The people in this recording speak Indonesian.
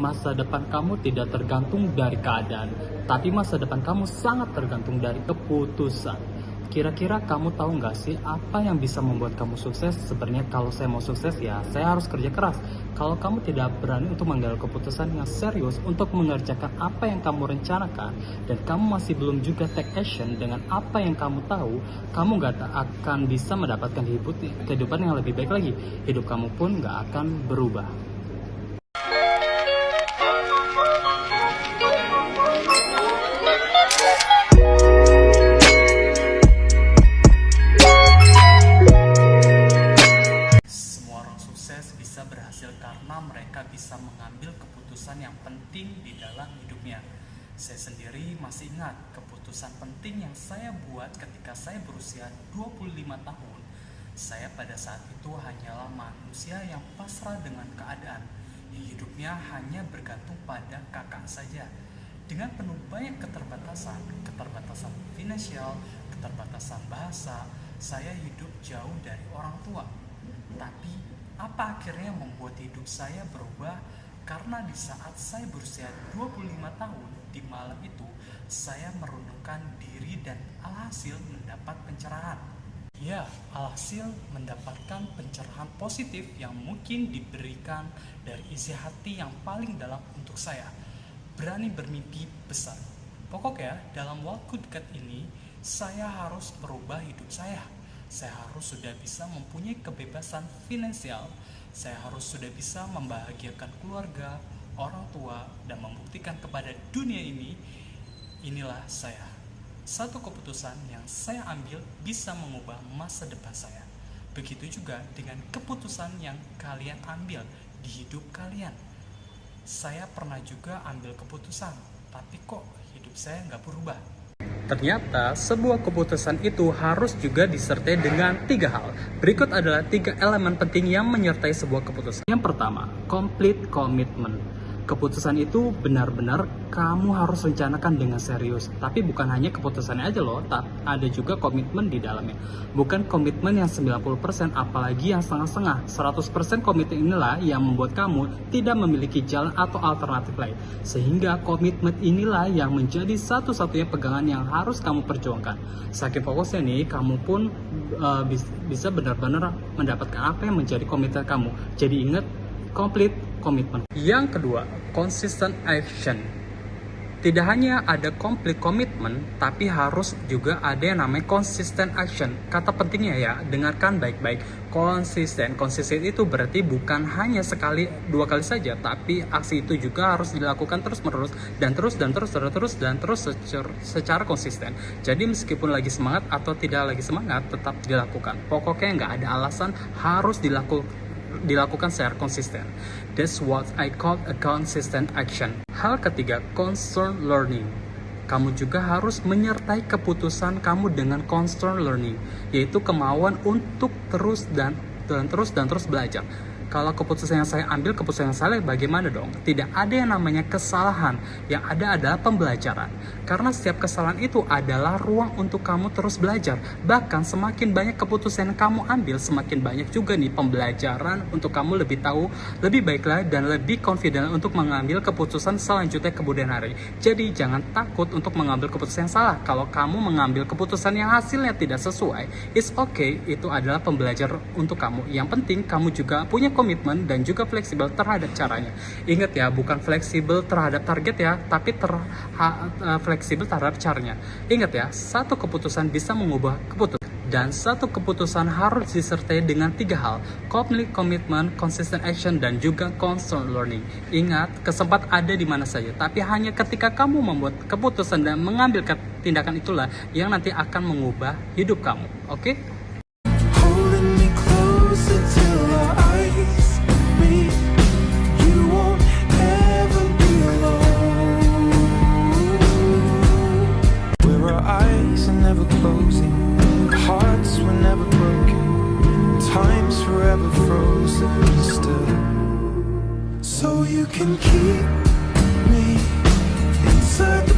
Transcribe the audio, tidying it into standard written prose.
Masa depan kamu tidak tergantung dari keadaan, tapi masa depan kamu sangat tergantung dari keputusan. Kira-kira kamu tahu nggak sih apa yang bisa membuat kamu sukses? Sebenarnya kalau saya mau sukses ya saya harus kerja keras. Kalau kamu tidak berani untuk mengambil keputusan yang serius untuk mengerjakan apa yang kamu rencanakan, dan kamu masih belum juga take action dengan apa yang kamu tahu, kamu nggak akan bisa mendapatkan kehidupan yang lebih baik lagi. Hidup kamu pun nggak akan berubah. Semua orang sukses bisa berhasil karena mereka bisa mengambil keputusan yang penting di dalam hidupnya. Saya sendiri masih ingat keputusan penting yang saya buat ketika saya berusia 25 tahun. Saya pada saat itu hanyalah manusia yang pasrah dengan keadaan. Hidupnya hanya bergantung pada kakak saja. Dengan penuh banyak keterbatasan finansial, keterbatasan bahasa, saya hidup jauh dari orang tua. Tapi apa akhirnya membuat hidup saya berubah? Karena di saat saya berusia 25 tahun, di malam itu saya merenungkan diri dan alhasil mendapat pencerahan. Ya, alhasil mendapatkan pencerahan positif yang mungkin diberikan dari isi hati yang paling dalam untuk saya. Berani bermimpi besar. Pokoknya dalam waktu dekat ini saya harus merubah hidup saya. Saya harus sudah bisa mempunyai kebebasan finansial. Saya harus sudah bisa membahagiakan keluarga, orang tua, dan membuktikan kepada dunia ini, inilah saya. Satu keputusan yang saya ambil bisa mengubah masa depan saya. Begitu juga dengan keputusan yang kalian ambil di hidup kalian. Saya pernah juga ambil keputusan, tapi kok hidup saya nggak berubah. Ternyata sebuah keputusan itu harus juga disertai dengan 3 hal. Berikut adalah 3 elemen penting yang menyertai sebuah keputusan. Yang pertama, complete commitment. Keputusan itu benar-benar kamu harus rencanakan dengan serius. Tapi bukan hanya keputusannya aja loh, ada juga komitmen di dalamnya. Bukan komitmen yang 90%, apalagi yang setengah-setengah. 100% komitmen inilah yang membuat kamu tidak memiliki jalan atau alternatif lain. Sehingga komitmen inilah yang menjadi satu-satunya pegangan yang harus kamu perjuangkan. Saking fokusnya nih, kamu pun bisa benar-benar mendapatkan apa yang menjadi komitmen kamu. Jadi ingat, complete commitment. Yang kedua, consistent action. Tidak hanya ada complete commitment, tapi harus juga ada yang namanya consistent action. Kata pentingnya ya, dengarkan baik-baik. Konsisten itu berarti bukan hanya sekali, 2 kali saja, tapi aksi itu juga harus dilakukan terus-menerus dan terus secara konsisten. Jadi meskipun lagi semangat atau tidak lagi semangat, tetap dilakukan. Pokoknya nggak ada alasan, harus dilakukan secara konsisten. That's what I call a consistent action. Hal ketiga, constant learning. Kamu juga harus menyertai keputusan kamu dengan constant learning, yaitu kemauan untuk terus belajar. Kalau keputusan yang saya ambil, keputusan yang salah, bagaimana dong? Tidak ada yang namanya kesalahan, yang ada adalah pembelajaran. Karena setiap kesalahan itu adalah ruang untuk kamu terus belajar. Bahkan semakin banyak keputusan yang kamu ambil, semakin banyak juga nih pembelajaran untuk kamu lebih tahu, lebih baiklah, dan lebih confident untuk mengambil keputusan selanjutnya kemudian hari. Jadi jangan takut untuk mengambil keputusan yang salah. Kalau kamu mengambil keputusan yang hasilnya tidak sesuai, it's okay, itu adalah pembelajar untuk kamu. Yang penting kamu juga punya komitmen dan juga fleksibel terhadap caranya. Ingat ya, bukan fleksibel terhadap target ya, tapi fleksibel terhadap caranya. Ingat ya, satu keputusan bisa mengubah keputusan. Dan satu keputusan harus disertai dengan 3 hal: complete commitment, consistent action, dan juga constant learning. Ingat, kesempatan ada di mana saja, tapi hanya ketika kamu membuat keputusan dan mengambil tindakan itulah yang nanti akan mengubah hidup kamu. Oke? Forever frozen still, so you can keep me inside the